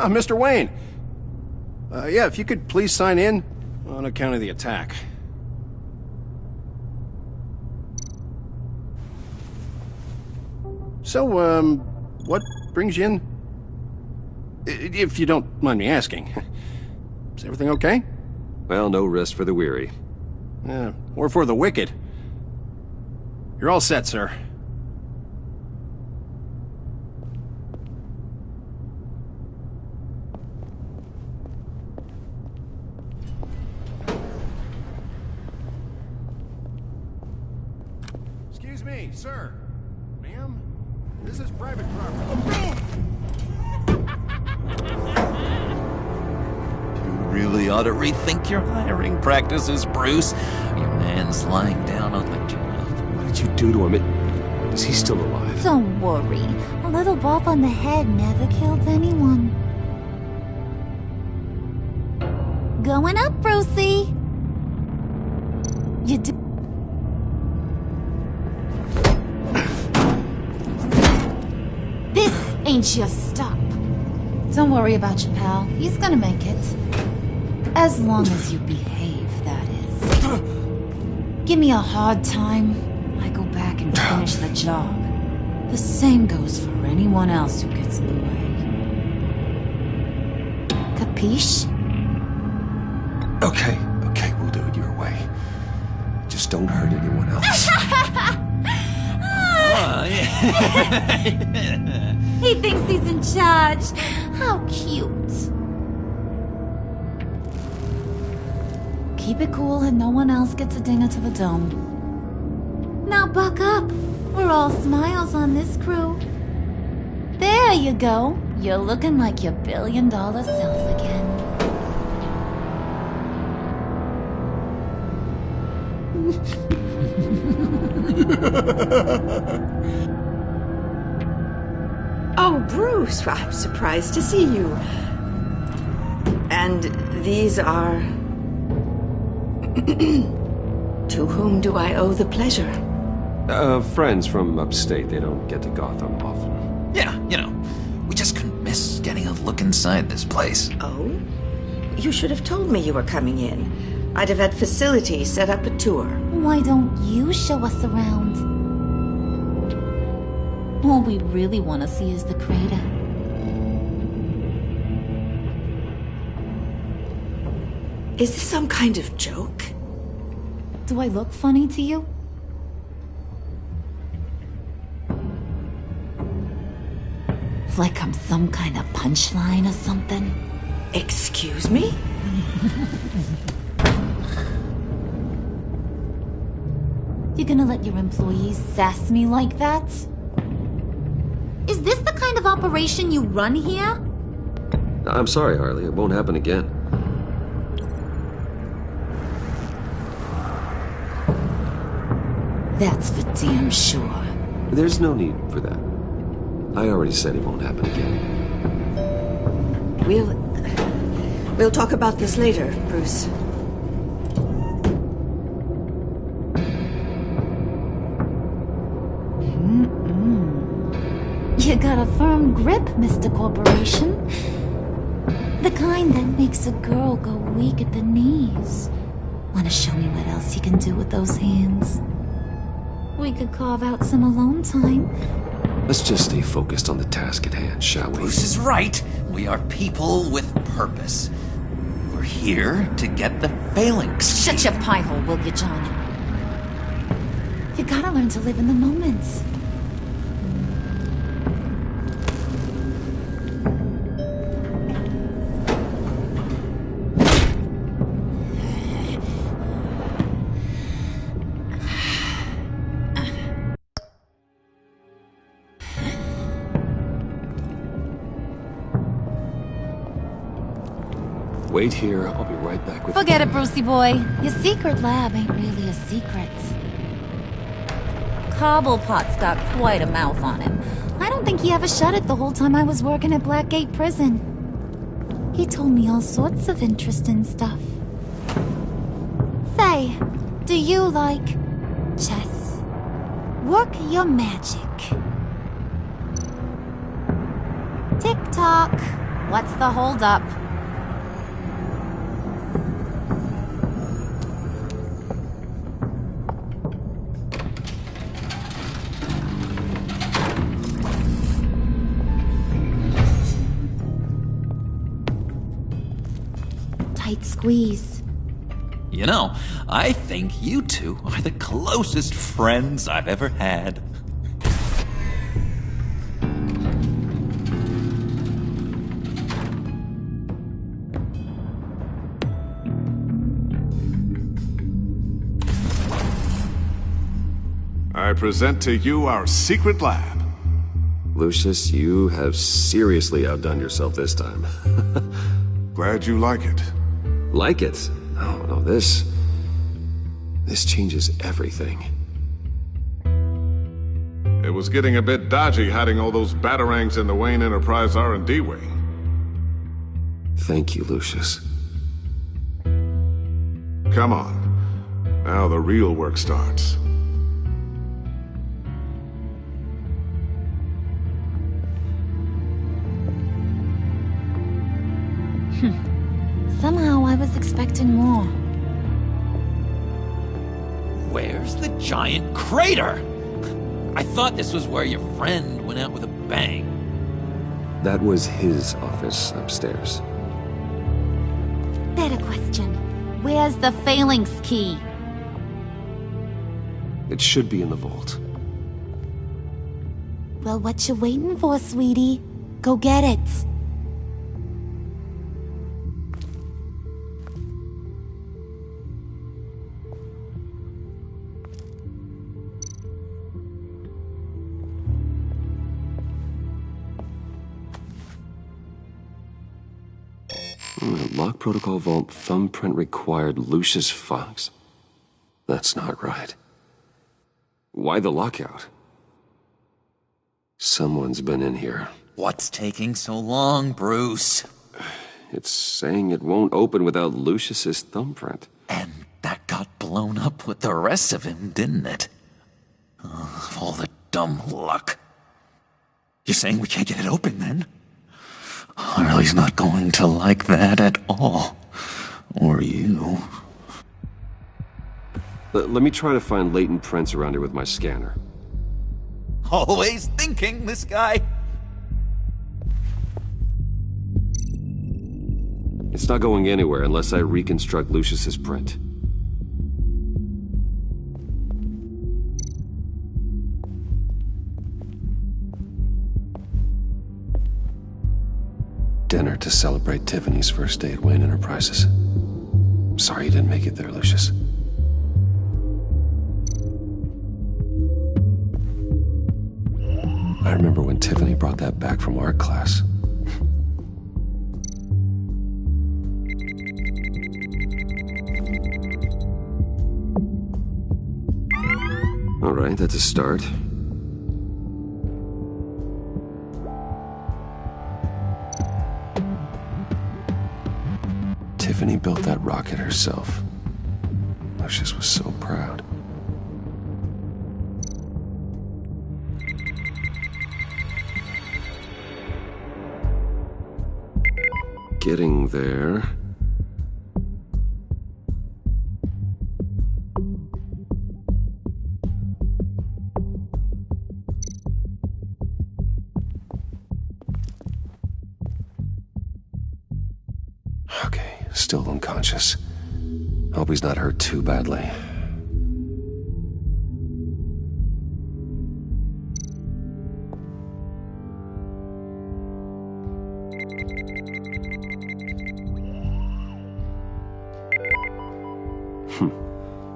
Mr. Wayne. Yeah, if you could please sign in on account of the attack. So, what brings you in? If you don't mind me asking. Is everything okay? Well, no rest for the weary. Or for the wicked. You're all set, sir. Excuse me, sir. Ma'am? This is private property. You really ought to rethink your hiring practices, Bruce. Your man's lying down on the job. What did you do to him? Is he still alive? Don't worry. A little bump on the head never killed anyone. Going up, Brucey. You do. This ain't your stop. Don't worry about your pal. He's gonna make it. As long as you behave, that is. Give me a hard time, I go back and finish the job. The same goes for anyone else who gets in the way. Capiche? Okay, we'll do it your way. Just don't hurt anyone else. He thinks he's in charge. How cute. Keep it cool and no one else gets a dinger to the dome. Now buck up. We're all smiles on this crew. There you go. You're looking like your billion-dollar self again. Oh, Bruce, I'm surprised to see you. And these are... To whom do I owe the pleasure? Friends from upstate. They don't get to Gotham often. Yeah, we just couldn't miss getting a look inside this place. Oh? You should have told me you were coming in. I'd have had facilities set up a tour. Why don't you show us around? All we really want to see is the crater. Is this some kind of joke? Do I look funny to you? Like I'm some kind of punchline or something? Excuse me? You gonna let your employees sass me like that? Is this the kind of operation you run here? I'm sorry, Harley. It won't happen again. That's for damn sure. There's no need for that. I already said it won't happen again. We'll talk about this later, Bruce. You got a firm grip, Mr. Corporation. The kind that makes a girl go weak at the knees. Wanna show me what else you can do with those hands? We could carve out some alone time. Let's just stay focused on the task at hand, shall we? Bruce is right. We are people with purpose. We're here to get the phalanx. Shut your pie hole, will you, John? You gotta learn to live in the moment. Wait here. I'll be right back with Forget it, Brucey boy. Your secret lab ain't really a secret. Cobblepot's got quite a mouth on him. I don't think he ever shut it the whole time I was working at Blackgate Prison. He told me all sorts of interesting stuff. Say, do you like chess? Work your magic. Tick-tock. What's the holdup? Tight squeeze. You know, I think you two are the closest friends I've ever had. I present to you our secret lab. Lucius, you have seriously outdone yourself this time. Glad you like it. Like it? No, this changes everything. It was getting a bit dodgy hiding all those batarangs in the Wayne Enterprise R&D wing. Thank you, Lucius. Come on. Now the real work starts. Somehow I was expecting more. Where's the giant crater? I thought this was where your friend went out with a bang. That was his office upstairs. Better question. Where's the phalanx key? It should be in the vault. Well, what you waiting for, sweetie? Go get it. Lock protocol vault thumbprint required Lucius Fox. That's not right. Why the lockout? Someone's been in here. What's taking so long, Bruce? It's saying it won't open without Lucius's thumbprint. And that got blown up with the rest of him, didn't it? All the dumb luck. You're saying we can't get it open, then? Harley's not going to like that at all. Or you. Let me try to find latent prints around here with my scanner. Always thinking, this guy. It's not going anywhere unless I reconstruct Lucius's print. Dinner to celebrate Tiffany's first day at Wayne Enterprises. Sorry you didn't make it there, Lucius. I remember when Tiffany brought that back from art class. All right, that's a start. Tiffany built that rocket herself. Lucius was so proud. Getting there. Okay, still unconscious. Hope he's not hurt too badly.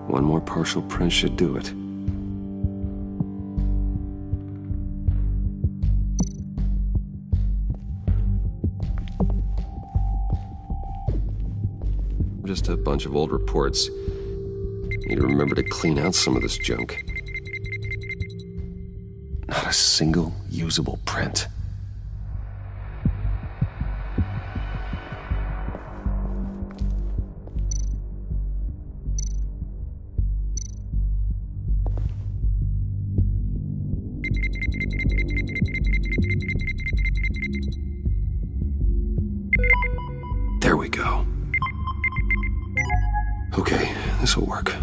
One more partial print should do it. Just a bunch of old reports. Need to remember to clean out some of this junk. Not a single usable print. this'll work.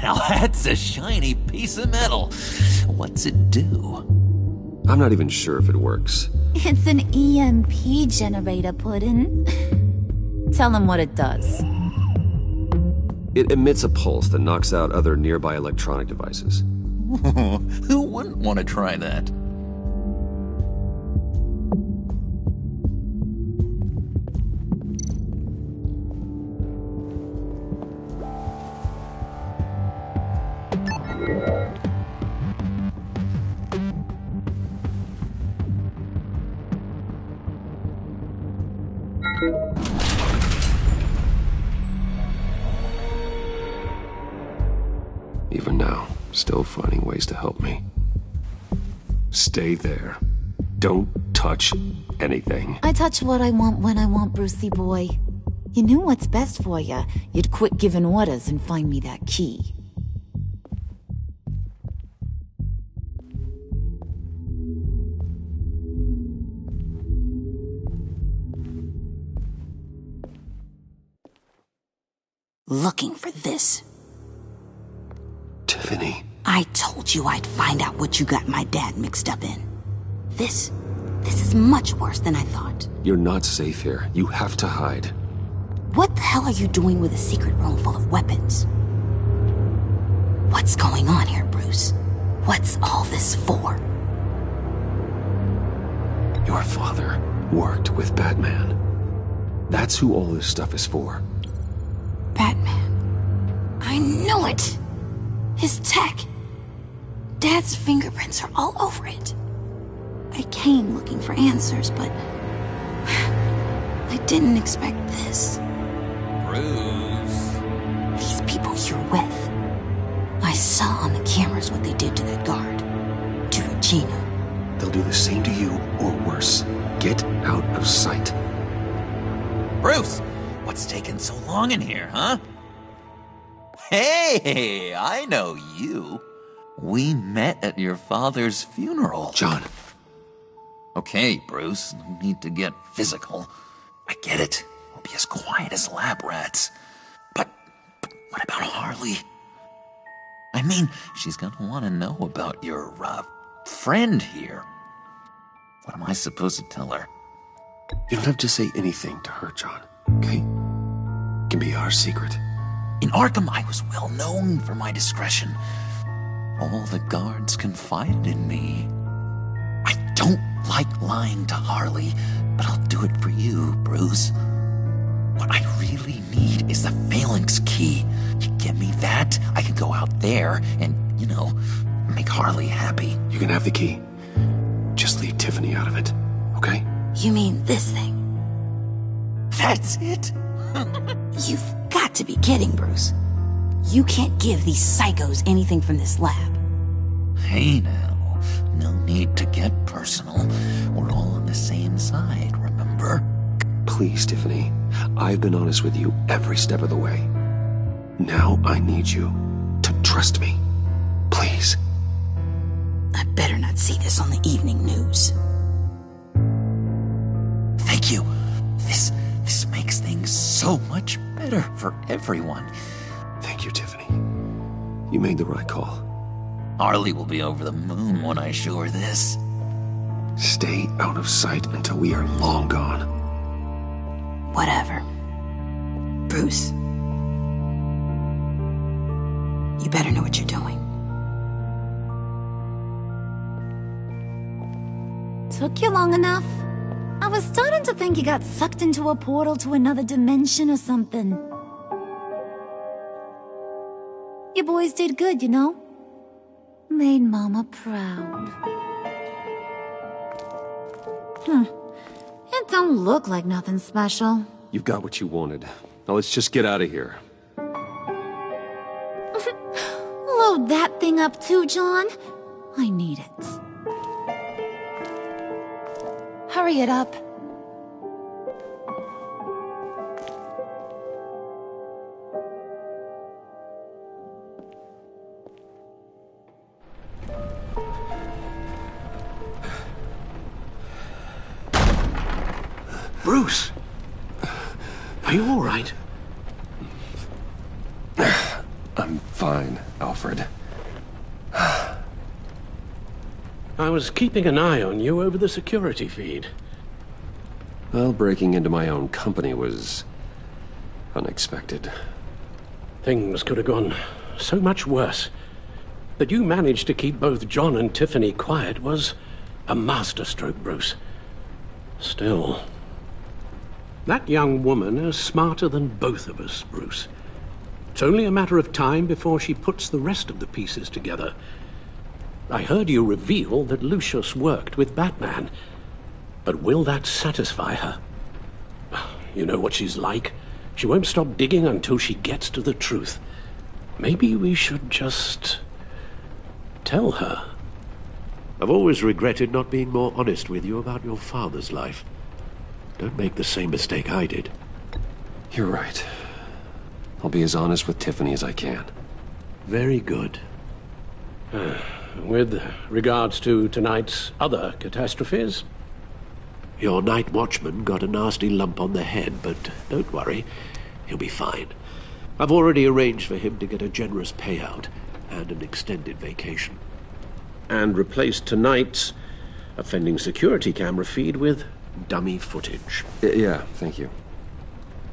Now that's a shiny piece of metal. What's it do? I'm not even sure if it works. It's an EMP generator, Puddin'. Tell him what it does. It emits a pulse that knocks out other nearby electronic devices. Who wouldn't want to try that? Even now, still finding ways to help me. Stay there. Don't touch anything. I touch what I want when I want, Brucey boy. You knew what's best for you. You'd quit giving orders and find me that key. Looking for this. Tiffany. I told you I'd find out what you got my dad mixed up in. This is much worse than I thought. You're not safe here. You have to hide. What the hell are you doing with a secret room full of weapons? What's going on here, Bruce? What's all this for? Your father worked with Batman. That's who all this stuff is for. Batman. I knew it! His tech. Dad's fingerprints are all over it. I came looking for answers, but I didn't expect this. Bruce. These people you're with. I saw on the cameras what they did to that guard. To Regina. They'll do the same to you, or worse. Get out of sight. Bruce, what's taking so long in here, huh? Hey, I know you. We met at your father's funeral. John. Okay, Bruce, no need to get physical. I get it. We'll be as quiet as lab rats. But what about Harley? I mean, she's gonna want to know about your, friend here. What am I supposed to tell her? You don't have to say anything to her, John, okay? It can be our secret. In Arkham, I was well known for my discretion. All the guards confided in me. I don't like lying to Harley, but I'll do it for you, Bruce. What I really need is the phalanx key. You give me that, I can go out there and, make Harley happy. You can have the key. Just leave Tiffany out of it, okay? You mean this thing? That's it? You've got to be kidding, Bruce. You can't give these psychos anything from this lab. Hey now, no need to get personal. We're all on the same side, remember? Please, Tiffany. I've been honest with you every step of the way. Now I need you to trust me. Please. I better not see this on the evening news. Thank you. This makes things so much better for everyone. Thank you, Tiffany. You made the right call. Harley will be over the moon when I show her this. Stay out of sight until we are long gone. Whatever. Bruce. You better know what you're doing. Took you long enough? I was starting to think you got sucked into a portal to another dimension or something. You boys did good, you know? Made Mama proud. It don't look like nothing special. You've got what you wanted. Now let's just get out of here. Load that thing up too, John. I need it. Hurry it up. Bruce! Are you all right? I'm fine, Alfred. I was keeping an eye on you over the security feed. Well, breaking into my own company was unexpected. Things could have gone so much worse. That you managed to keep both John and Tiffany quiet was a masterstroke, Bruce. Still, that young woman is smarter than both of us, Bruce. It's only a matter of time before she puts the rest of the pieces together. I heard you reveal that Lucius worked with Batman. But will that satisfy her? You know what she's like. She won't stop digging until she gets to the truth. Maybe we should just tell her. I've always regretted not being more honest with you about your father's life. Don't make the same mistake I did. You're right. I'll be as honest with Tiffany as I can. Very good. With regards to tonight's other catastrophes? Your night watchman got a nasty lump on the head, but don't worry. He'll be fine. I've already arranged for him to get a generous payout and an extended vacation. And replaced tonight's offending security camera feed with dummy footage. Yeah, thank you.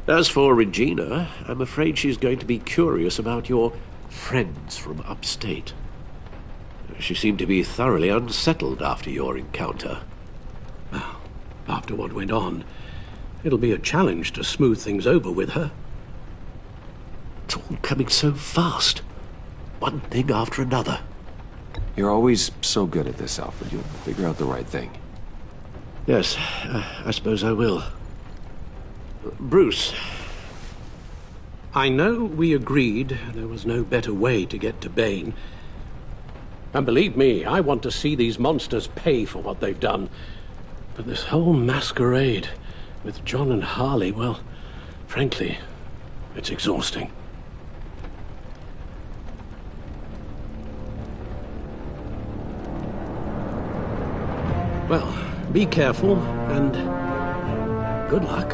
As for Regina, I'm afraid she's going to be curious about your friends from upstate. She seemed to be thoroughly unsettled after your encounter. Well, after what went on, it'll be a challenge to smooth things over with her. It's all coming so fast. One thing after another. You're always so good at this, Alfred. You'll figure out the right thing. Yes, I suppose I will. Bruce. I know we agreed there was no better way to get to Bane. And believe me, I want to see these monsters pay for what they've done. But this whole masquerade with John and Harley, well, frankly, it's exhausting. Well, be careful, and good luck.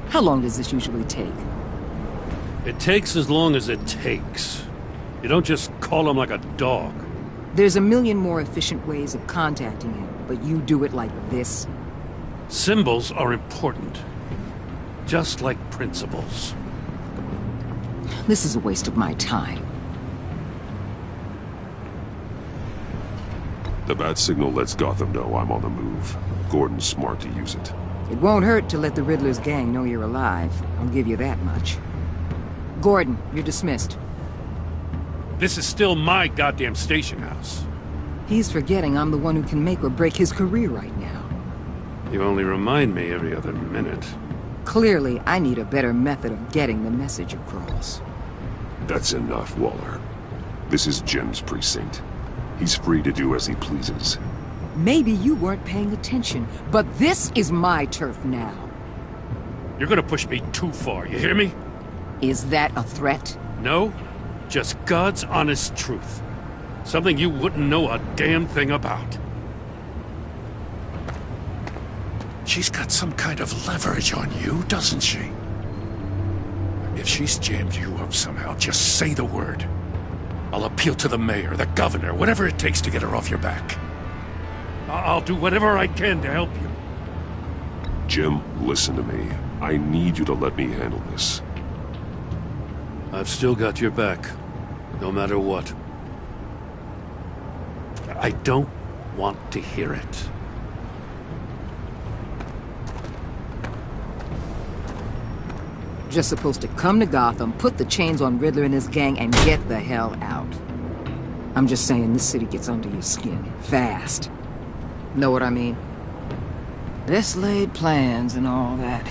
How long does this usually take? It takes as long as it takes. You don't just call him like a dog. There's a million more efficient ways of contacting him, but you do it like this? Symbols are important. Just like principles. This is a waste of my time. The bat signal lets Gotham know I'm on the move. Gordon's smart to use it. It won't hurt to let the Riddler's gang know you're alive. I'll give you that much. Gordon, you're dismissed. This is still my goddamn station house. He's forgetting I'm the one who can make or break his career right now. You only remind me every other minute. Clearly, I need a better method of getting the message across. That's enough, Waller. This is Jim's precinct. He's free to do as he pleases. Maybe you weren't paying attention, but this is my turf now. You're gonna push me too far, you hear me? Is that a threat? No, just God's honest truth. Something you wouldn't know a damn thing about. She's got some kind of leverage on you, doesn't she? If she's jammed you up somehow, just say the word. I'll appeal to the mayor, the governor, whatever it takes to get her off your back. I'll do whatever I can to help you. Jim, listen to me. I need you to let me handle this. I've still got your back, no matter what. I don't want to hear it. Just supposed to come to Gotham, put the chains on Riddler and his gang, and get the hell out. I'm just saying, this city gets under your skin. Fast. Know what I mean? Best laid plans and all that.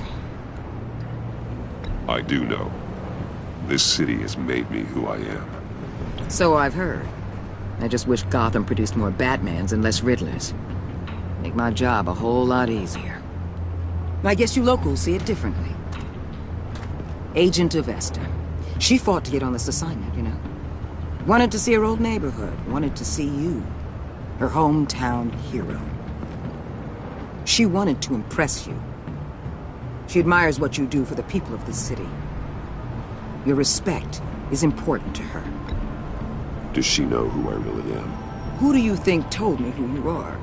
I do know. This city has made me who I am. So I've heard. I just wish Gotham produced more Batmans and less Riddlers. Make my job a whole lot easier. I guess you locals see it differently. Agent of Esther. She fought to get on this assignment, you know. Wanted to see her old neighborhood, wanted to see you, her hometown hero. She wanted to impress you. She admires what you do for the people of this city. Your respect is important to her. Does she know who I really am? Who do you think told me who you are?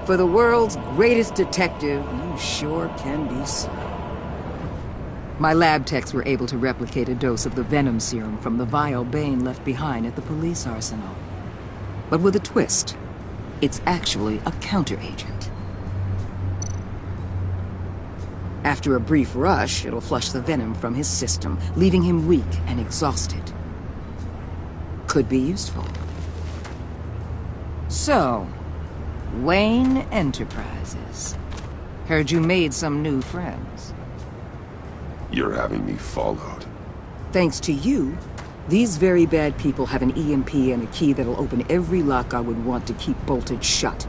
For the world's greatest detective, you sure can be slow. My lab techs were able to replicate a dose of the venom serum from the vial Bane left behind at the police arsenal. But with a twist, it's actually a counteragent. After a brief rush, it'll flush the venom from his system, leaving him weak and exhausted. Could be useful. So, Wayne Enterprises. Heard you made some new friends. You're having me followed. Thanks to you, these very bad people have an EMP and a key that'll open every lock I would want to keep bolted shut.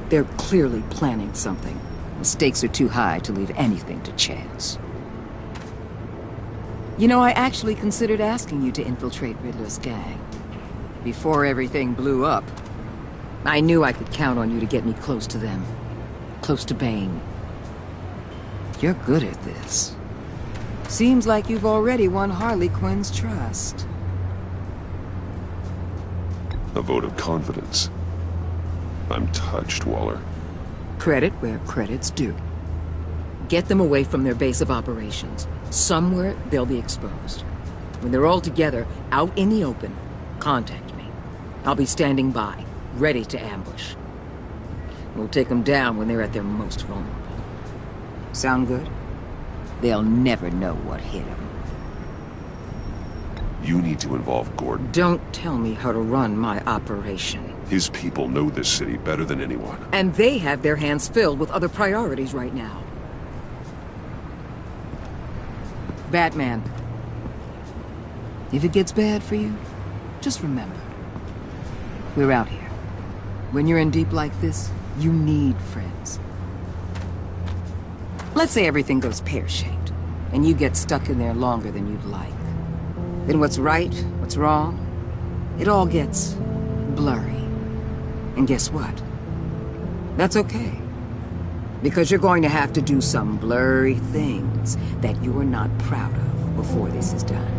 They're clearly planning something. The stakes are too high to leave anything to chance. You know, I actually considered asking you to infiltrate Riddler's gang. Before everything blew up, I knew I could count on you to get me close to them. Close to Bane. You're good at this. Seems like you've already won Harley Quinn's trust. A vote of confidence. I'm touched, Waller. Credit where credit's due. Get them away from their base of operations. Somewhere they'll be exposed. When they're all together, out in the open, contact me. I'll be standing by, ready to ambush. We'll take them down when they're at their most vulnerable. Sound good? They'll never know what hit them. You need to involve Gordon. Don't tell me how to run my operation. His people know this city better than anyone. And they have their hands filled with other priorities right now. Batman. If it gets bad for you, just remember. We're out here. When you're in deep like this, you need friends. Let's say everything goes pear-shaped, and you get stuck in there longer than you'd like. Then what's right, what's wrong, it all gets blurry. And guess what? That's okay. Because you're going to have to do some blurry things that you're not proud of before this is done.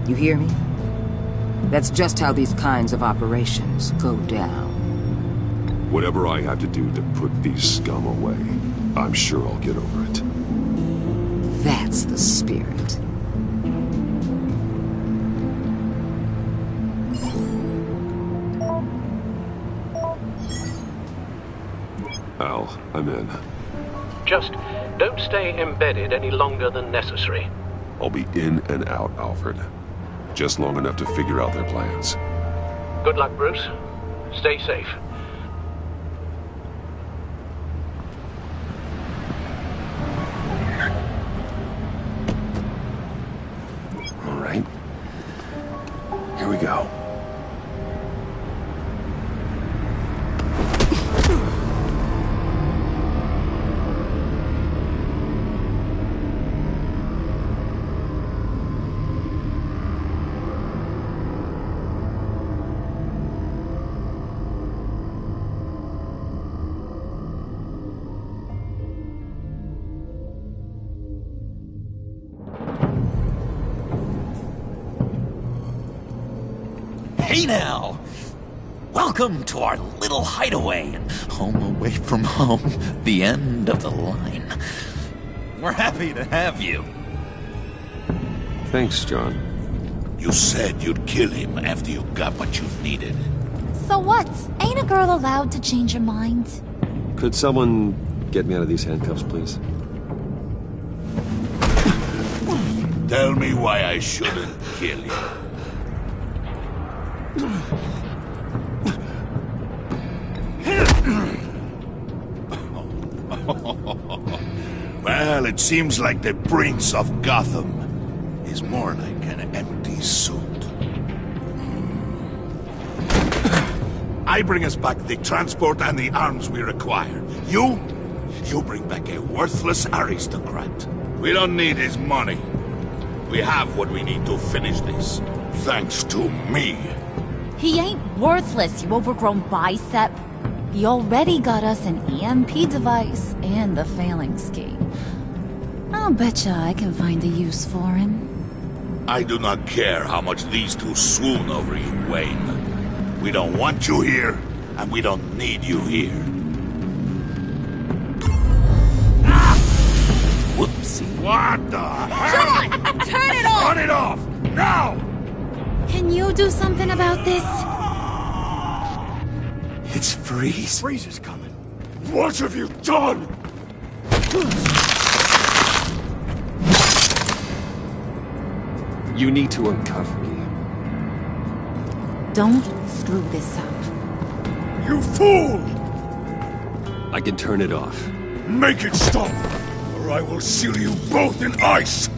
You hear me? That's just how these kinds of operations go down. Whatever I have to do to put these scum away, I'm sure I'll get over it. That's the spirit. Al, I'm in. Just don't stay embedded any longer than necessary. I'll be in and out, Alfred. Just long enough to figure out their plans. Good luck, Bruce. Stay safe. All right. Here we go. Hey now! Welcome to our little hideaway and home away from home, the end of the line. We're happy to have you. Thanks, John. You said you'd kill him after you got what you needed. So what? Ain't a girl allowed to change her mind? Could someone get me out of these handcuffs, please? Tell me why I shouldn't kill you. Well, it seems like the Prince of Gotham is more like an empty suit. I bring us back the transport and the arms we require. You bring back a worthless aristocrat. We don't need his money. We have what we need to finish this. Thanks to me. He ain't worthless, you overgrown bicep. He already got us an EMP device and the phalanx key. I'll betcha I can find a use for him. I do not care how much these two swoon over you, Wayne. We don't want you here, and we don't need you here. Whoopsie. What the hell? John! Turn it off! Turn it off! Now! Can you do something about this? It's Freeze. Freeze is coming. What have you done? You need to uncuff me. Don't screw this up. You fool! I can turn it off. Make it stop, or I will seal you both in ice!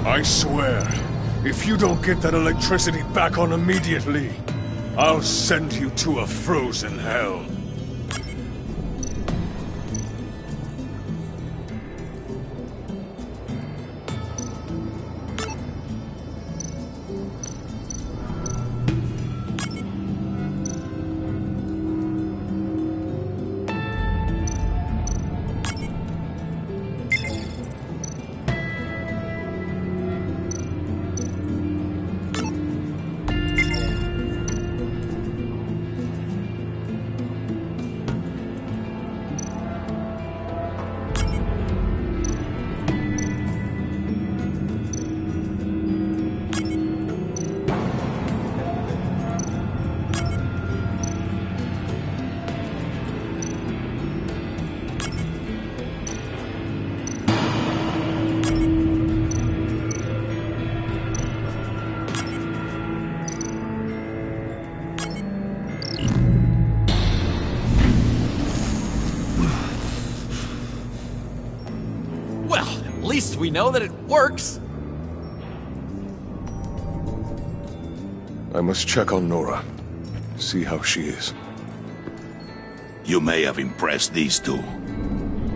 I swear, if you don't get that electricity back on immediately, I'll send you to a frozen hell. At least we know that it works. I must check on Nora. See how she is. You may have impressed these two,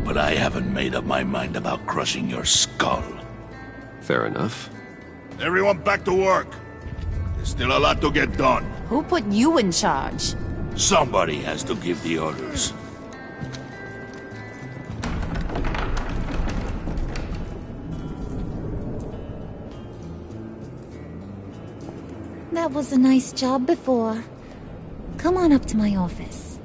but I haven't made up my mind about crushing your skull. Fair enough. Everyone back to work. There's still a lot to get done. Who put you in charge? Somebody has to give the orders. That was a nice job before. Come on up to my office.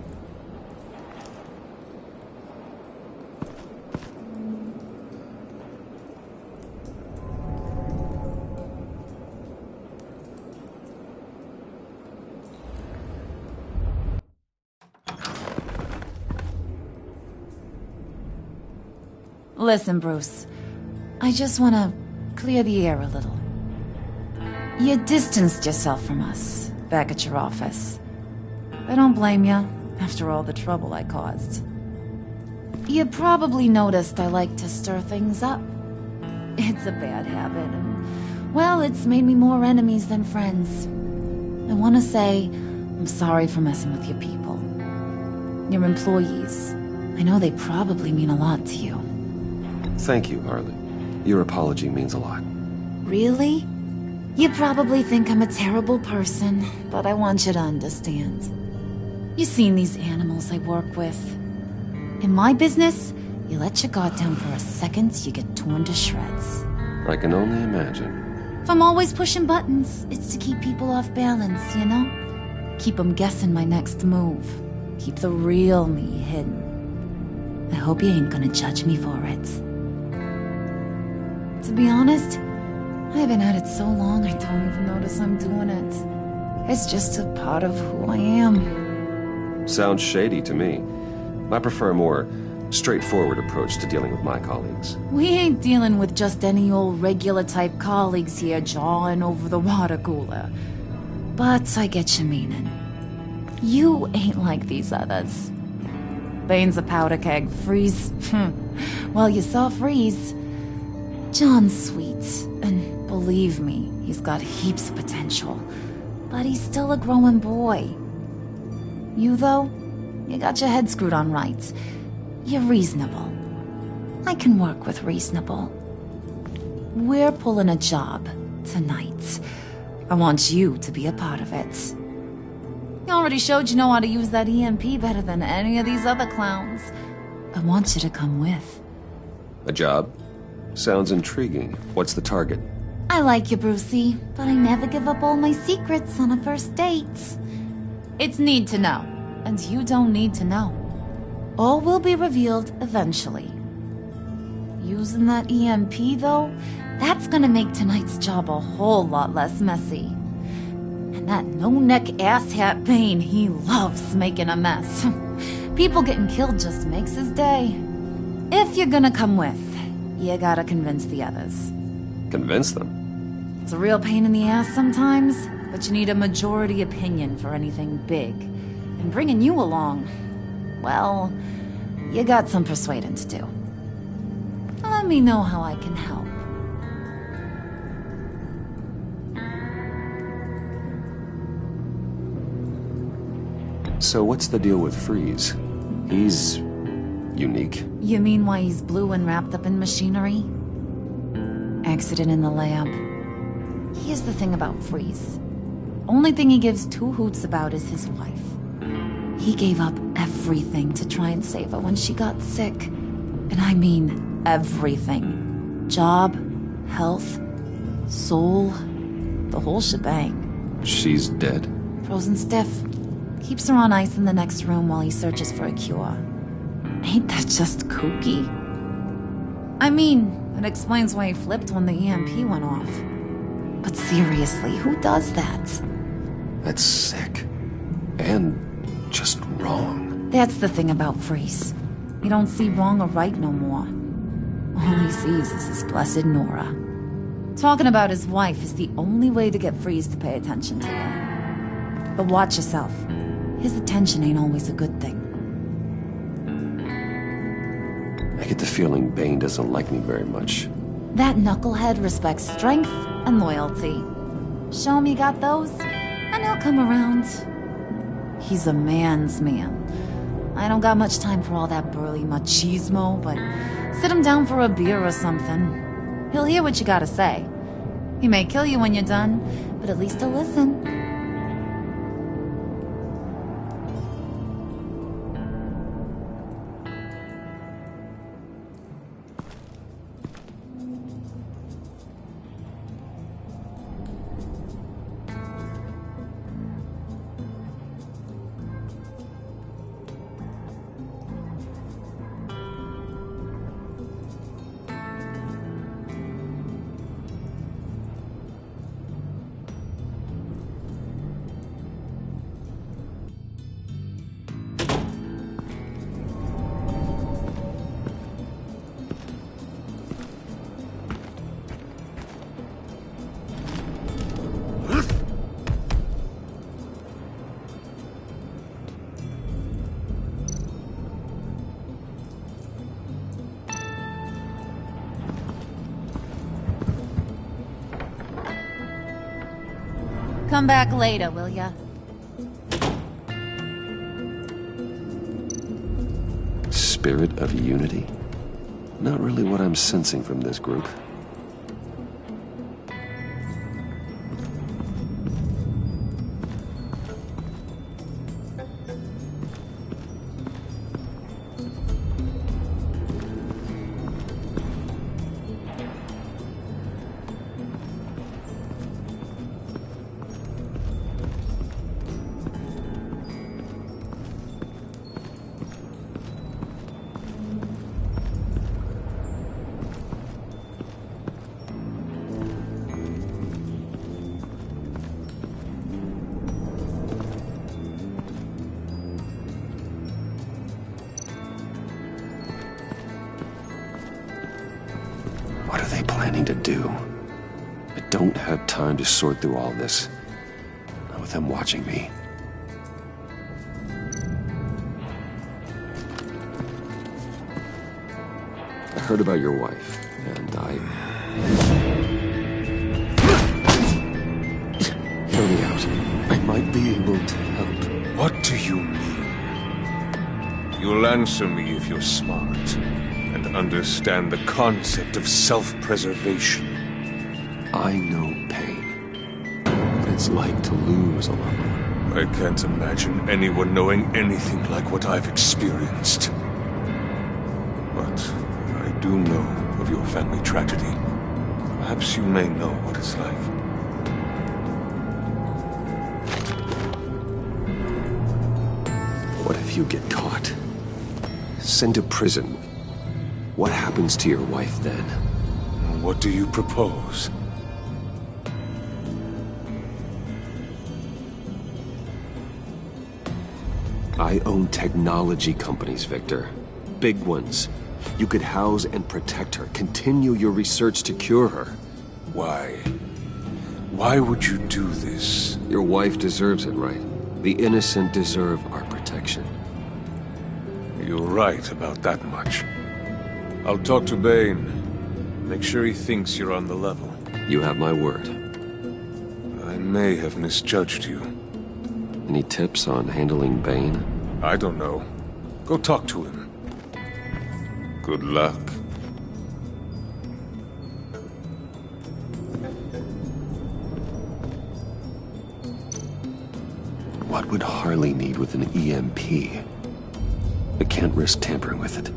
Listen, Bruce. I just want to clear the air a little. You distanced yourself from us, back at your office. I don't blame you, after all the trouble I caused. You probably noticed I like to stir things up. It's a bad habit, and, well, it's made me more enemies than friends. I want to say I'm sorry for messing with your people. Your employees. I know they probably mean a lot to you. Thank you, Harley. Your apology means a lot. Really? You probably think I'm a terrible person, but I want you to understand. You've seen these animals I work with. In my business, you let your guard down for a second, you get torn to shreds. I can only imagine. If I'm always pushing buttons, it's to keep people off balance, you know? Keep them guessing my next move. Keep the real me hidden. I hope you ain't gonna judge me for it. To be honest, I've been at it so long I don't even notice I'm doing it. It's just a part of who I am. Sounds shady to me. I prefer a more straightforward approach to dealing with my colleagues. We ain't dealing with just any old regular type colleagues here jawing over the water cooler. But I get your meaning. You ain't like these others. Bane's a powder keg. Freeze. Well, you saw Freeze. John's sweet, and believe me, he's got heaps of potential. But he's still a growing boy. You, though, you got your head screwed on right. You're reasonable. I can work with reasonable. We're pulling a job tonight. I want you to be a part of it. You already showed you know how to use that EMP better than any of these other clowns. I want you to come with. A job? Sounds intriguing. What's the target? I like you, Brucey, but I never give up all my secrets on a first date. It's need to know, and you don't need to know. All will be revealed eventually. Using that EMP, though, that's gonna make tonight's job a whole lot less messy. And that no-neck asshat Bane, he loves making a mess. People getting killed just makes his day. If you're gonna come with, you gotta convince the others. Convince them? It's a real pain in the ass sometimes, but you need a majority opinion for anything big. And bringing you along, well, you got some persuading to do. Let me know how I can help. So what's the deal with Freeze? He's unique. You mean why he's blue and wrapped up in machinery? Accident in the lab. Here's the thing about Freeze. Only thing he gives two hoots about is his wife. He gave up everything to try and save her when she got sick. And I mean everything. Job, health, soul, the whole shebang. She's dead? Frozen stiff. Keeps her on ice in the next room while he searches for a cure. Ain't that just kooky? I mean, it explains why he flipped when the EMP went off. But seriously, who does that? That's sick. And just wrong. That's the thing about Freeze. He don't see wrong or right no more. All he sees is his blessed Nora. Talking about his wife is the only way to get Freeze to pay attention to her. But watch yourself. His attention ain't always a good thing. I get the feeling Bane doesn't like me very much. That knucklehead respects strength and loyalty. Show him you got those, and he'll come around. He's a man's man. I don't got much time for all that burly machismo, but sit him down for a beer or something. He'll hear what you gotta say. He may kill you when you're done, but at least he'll listen. Come back later, will ya? Spirit of unity? Not really what I'm sensing from this group. What are they planning to do? I don't have time to sort through all this. Not with them watching me. I heard about your wife, and hear me out. I might be able to help. What do you mean? You'll answer me if you're smart. and understand the concept of self-preservation. I know pain. What it's like to lose a loved one. I can't imagine anyone knowing anything like what I've experienced. But I do know of your family tragedy. Perhaps you may know what it's like. What if you get caught? Sent to prison? What happens to your wife then? What do you propose? I own technology companies, Victor. Big ones. You could house and protect her. Continue your research to cure her. Why? Why would you do this? Your wife deserves it, right? The innocent deserve our protection. You're right about that much. I'll talk to Bane. Make sure he thinks you're on the level. You have my word. I may have misjudged you. Any tips on handling Bane? I don't know. Go talk to him. Good luck. What would Harley need with an EMP? I can't risk tampering with it.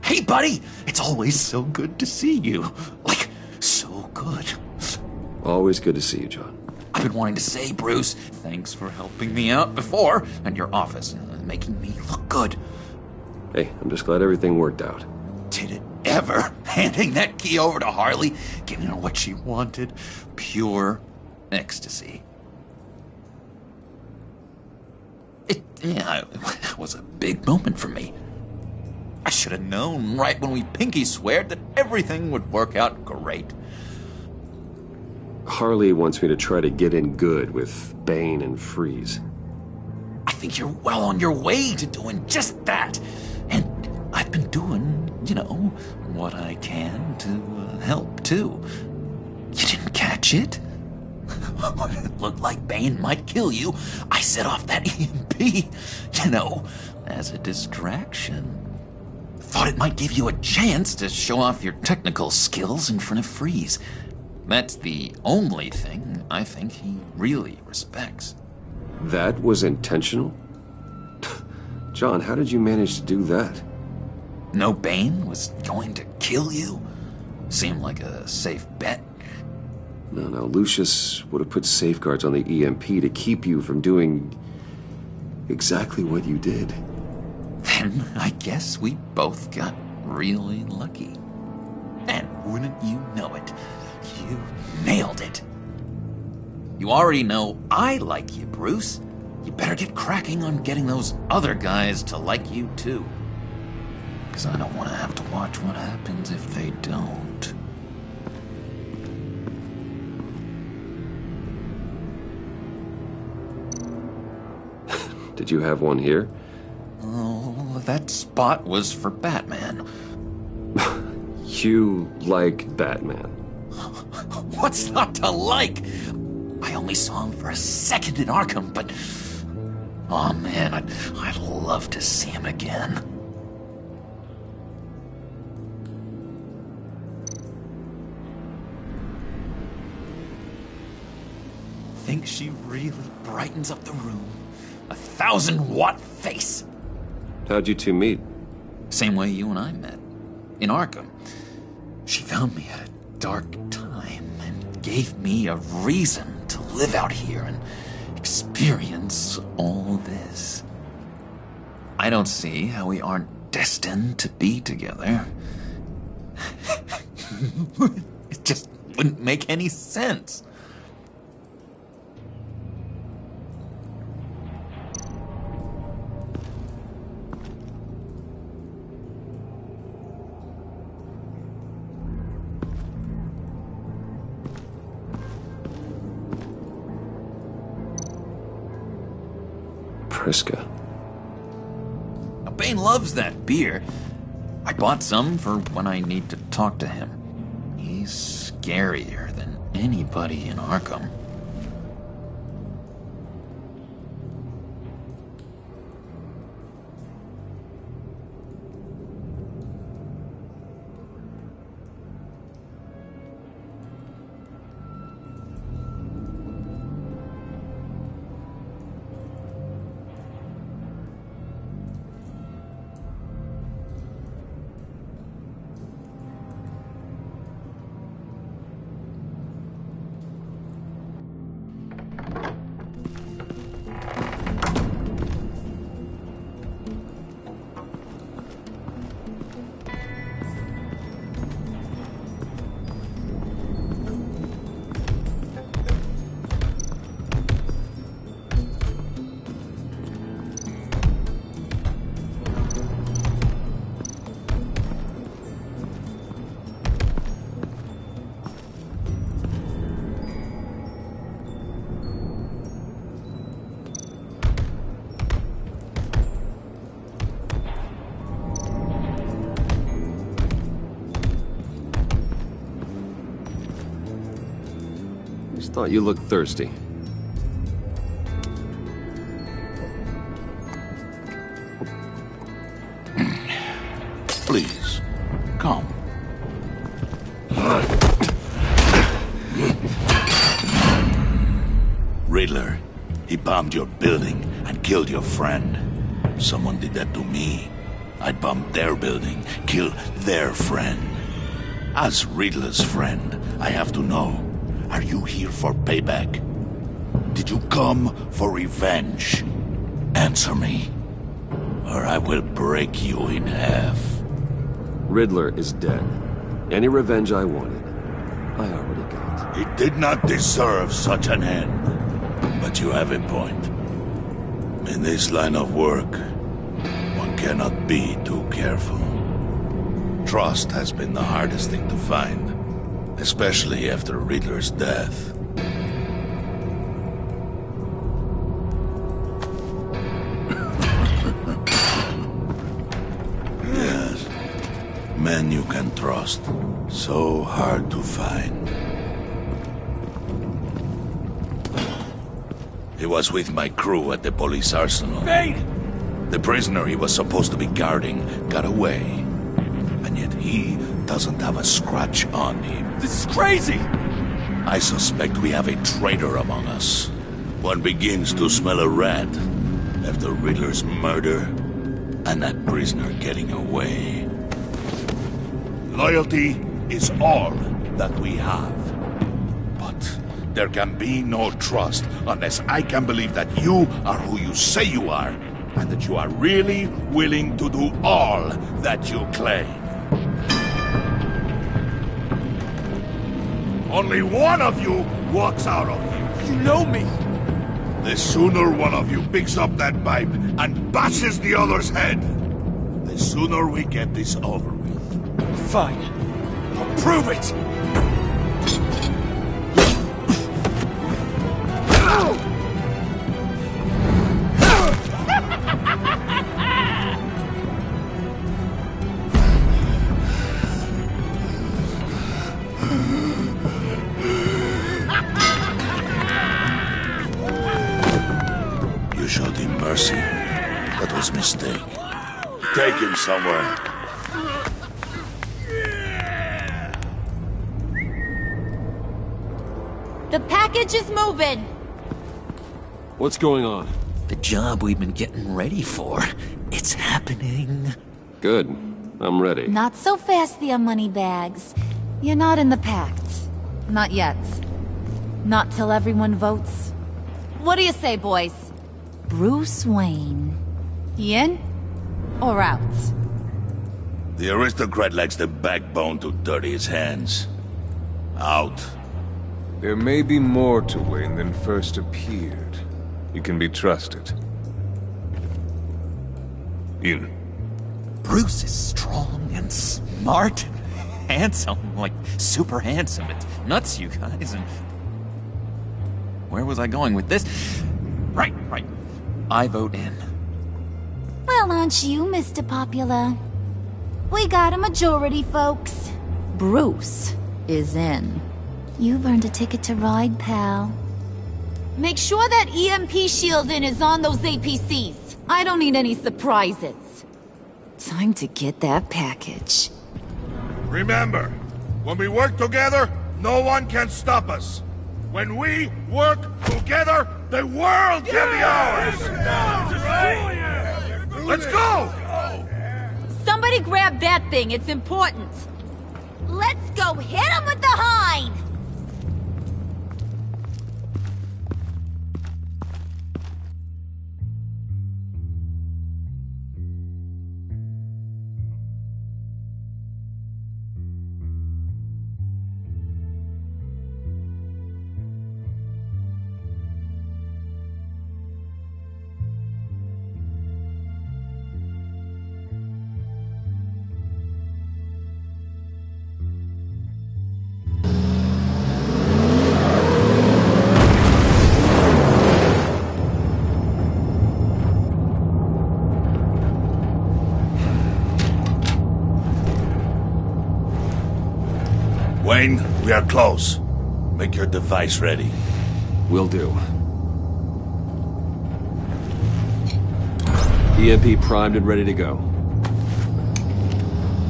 Hey, buddy! It's always so good to see you. Like, so good. Always good to see you, John. I've been wanting to say, Bruce, thanks for helping me out before, and your office, making me look good. Hey, I'm just glad everything worked out. Did it ever? Handing that key over to Harley, giving her what she wanted. Pure ecstasy. It was a big moment for me. I should have known right when we pinky sweared that everything would work out great. Harley wants me to try to get in good with Bane and Freeze. I think you're well on your way to doing just that. And I've been doing, what I can to help, too. You didn't catch it? It looked like Bane might kill you. I set off that EMP, as a distraction. Thought it might give you a chance to show off your technical skills in front of Freeze. That's the only thing I think he really respects. That was intentional? John, how did you manage to do that? No Bane was going to kill you? Seemed like a safe bet. No, Lucius would have put safeguards on the EMP to keep you from doing exactly what you did. Then I guess we both got really lucky. And wouldn't you know it, you nailed it. You already know I like you, Bruce. You better get cracking on getting those other guys to like you, too. Because I don't want to have to watch what happens if they don't. Did you have one here? Oh, that spot was for Batman. You like Batman? What's not to like? I only saw him for a second in Arkham, but... Oh man, I'd love to see him again. Think she really brightens up the room. 1,000-watt face. How'd you two meet? Same way you and I met. In Arkham. She found me at a dark time and gave me a reason to live out here and experience all this. I don't see how we aren't destined to be together. It just wouldn't make any sense. Priska. Now, Bane loves that beer. I bought some for when I need to talk to him. He's scarier than anybody in Arkham. Thought you looked thirsty. Please, come. Riddler, he bombed your building and killed your friend. Someone did that to me. I'd bomb their building, kill their friend. As Riddler's friend, I have to know. Are you here for payback? Did you come for revenge? Answer me, or I will break you in half. Riddler is dead. Any revenge I wanted, I already got. He did not deserve such an end. But you have a point. In this line of work, one cannot be too careful. Trust has been the hardest thing to find. Especially after Riddler's death. Yes. Men you can trust. So hard to find. He was with my crew at the police arsenal. Bane! The prisoner he was supposed to be guarding got away. And yet he doesn't have a scratch on him. This is crazy! I suspect we have a traitor among us. One begins to smell a rat after Riddler's murder and that prisoner getting away. Loyalty is all that we have. But there can be no trust unless I can believe that you are who you say you are, and that you are really willing to do all that you claim. Only one of you walks out of here. You know me! The sooner one of you picks up that pipe and bashes the other's head, the sooner we get this over with. Fine. I'll prove it! You showed him mercy. That was a mistake. Take him somewhere. The package is moving. What's going on? The job we've been getting ready for. It's happening. Good. I'm ready. Not so fast, the Moneybags. You're not in the pact. Not yet. Not till everyone votes. What do you say, boys? Bruce Wayne. He in? Or out? The aristocrat lacks the backbone to dirty his hands. Out. There may be more to Wayne than first appeared. You can be trusted. In. Bruce is strong and smart and handsome, like super handsome. It's nuts, you guys. And where was I going with this? Right. I vote in. Well, aren't you, Mr. Popular? We got a majority, folks. Bruce is in. You've earned a ticket to ride, pal. Make sure that EMP shielding is on those APCs. I don't need any surprises. Time to get that package. Remember, when we work together, no one can stop us. When we work together, the world can be ours! Let's go! Somebody grab that thing, it's important. Let's go hit him with the hind! Wayne, we are close. Make your device ready. Will do. EMP primed and ready to go.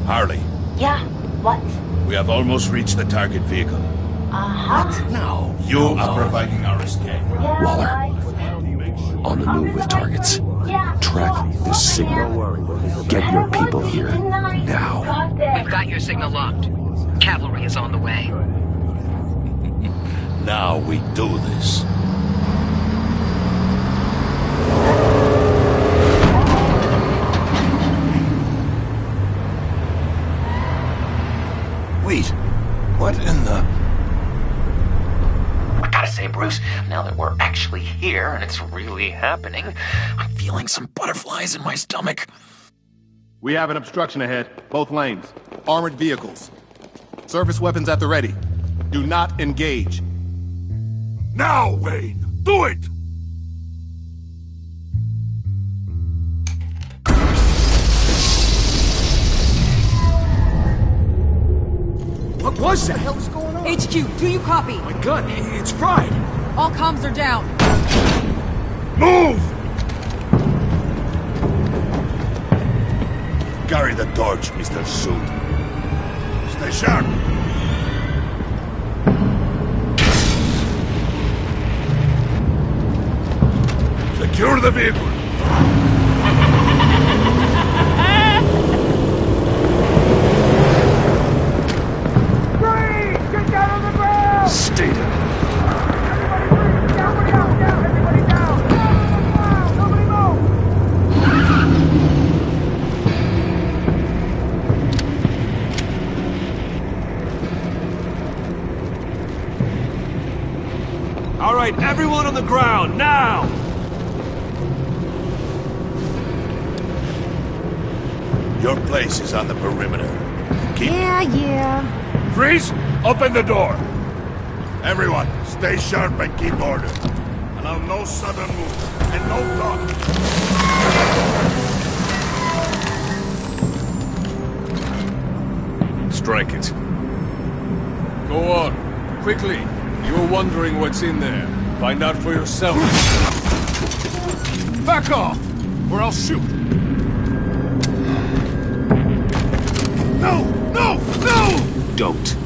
Harley, Yeah, what? we have almost reached the target vehicle. Uh-huh. No. You are providing our escape. Waller, on the move with targets. Track this signal. Get your people here now. We've got your signal locked. Cavalry is on the way. Now we do this. Wait, what in the... I gotta say, Bruce, now that we're actually here and it's really happening, I'm feeling some butterflies in my stomach. We have an obstruction ahead, both lanes. Armored vehicles. Service weapons at the ready. Do not engage. Now, Wayne! Do it! What was that? What the hell is going on? HQ, do you copy? My gun, it's fried. All comms are down. Move! Carry the torch, Mr. Suit. Stay sharp. Secure the vehicle. Get down on the ground! Stay down. Everybody down! Everybody down! Down! Nobody move! All right, everyone on the ground, now! Your place is on the perimeter. Keep... Yeah. Freeze! Open the door! Everyone, stay sharp and keep order. Allow no sudden move, and no talk. Strike it. Go on. Quickly. You're wondering what's in there. Find out for yourself. Back off, or I'll shoot. No! No! No! Don't.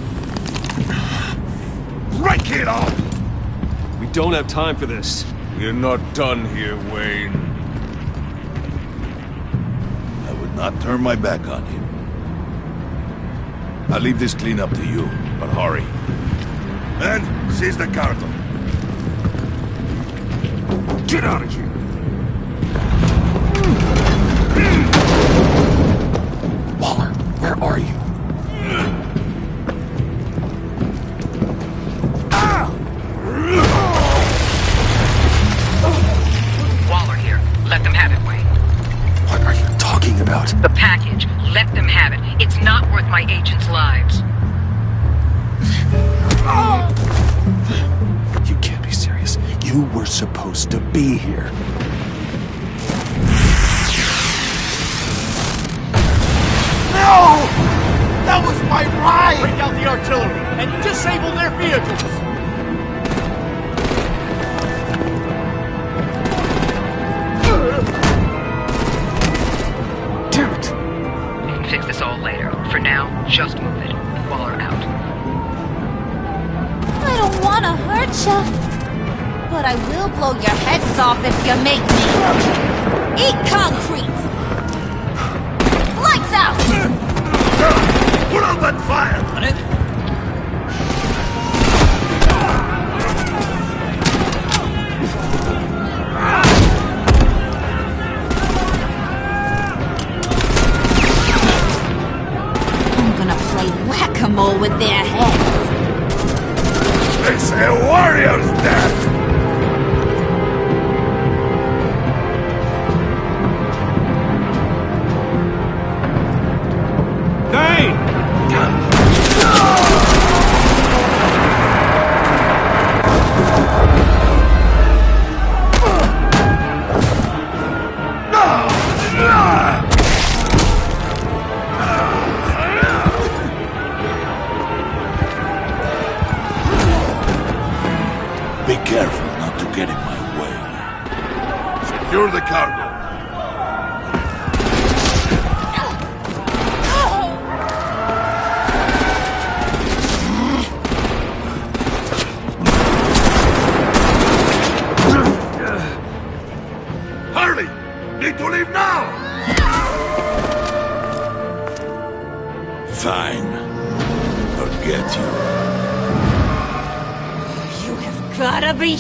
Break it off! We don't have time for this. We're not done here, Wayne. I would not turn my back on him. I'll leave this clean up to you, but hurry. Men, seize the cargo. Get out of here! Waller, where are you? Waller here. Let them have it, Wayne. What are you talking about? The package. Let them have it. It's not worth my agents' lives. You can't be serious. You were supposed to be here. That was my ride! Bring out the artillery and disable their vehicles! Damn it! We can fix this all later. For now, just move it. While we're out. I don't want to hurt ya, but I will blow your heads off if you make me. Eat concrete! Lights out! Put out that fire! On it? I'm gonna play whack-a-mole with their heads. It's a warrior's death! Be careful not to get in my way. Secure the cargo. Harley! Need to leave now! Fine. Forget you. Gotta be.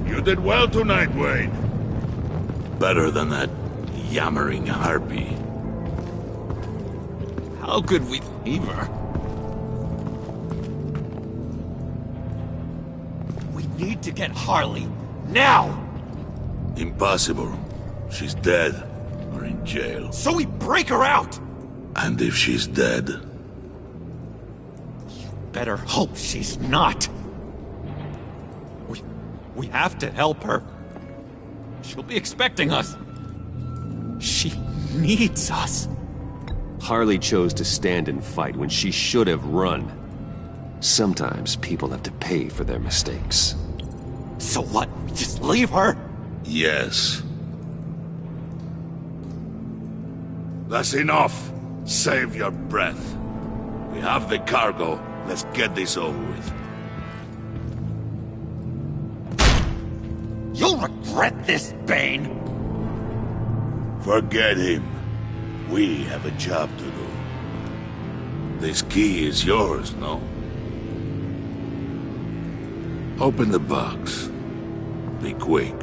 You did well tonight, Wayne. Better than that yammering harpy. How could we leave her? We need to get Harley, now! Impossible. She's dead, or in jail. So we break her out! And if she's dead... Better hope she's not. We have to help her. She'll be expecting us. She needs us. Harley chose to stand and fight when she should have run. Sometimes people have to pay for their mistakes. So what? We just leave her? Yes. That's enough. Save your breath. We have the cargo. Let's get this over with. You'll regret this, Bane! Forget him. We have a job to do. This key is yours, no? Open the box. Be quick.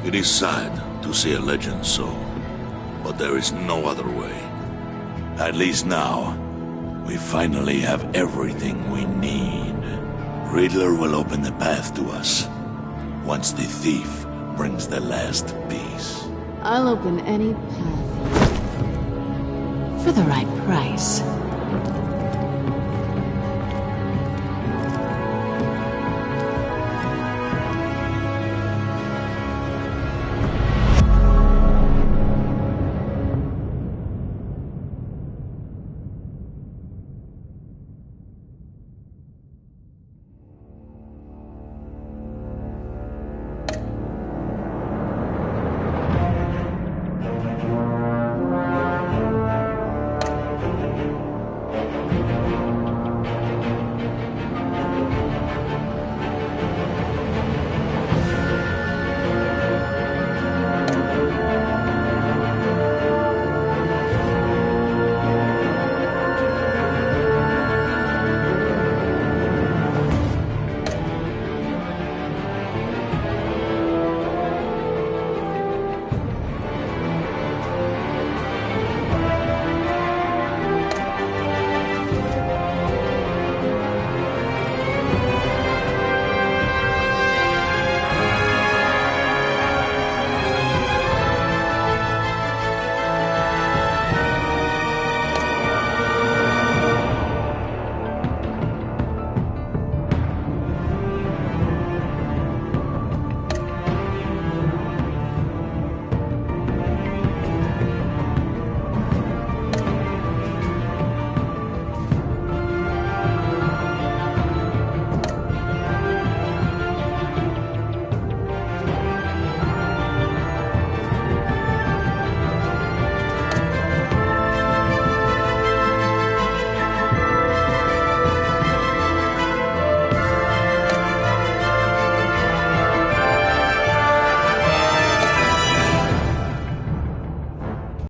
It is sad to see a legend so, but there is no other way. At least now, we finally have everything we need. Riddler will open the path to us, once the thief brings the last piece. I'll open any path. For the right price.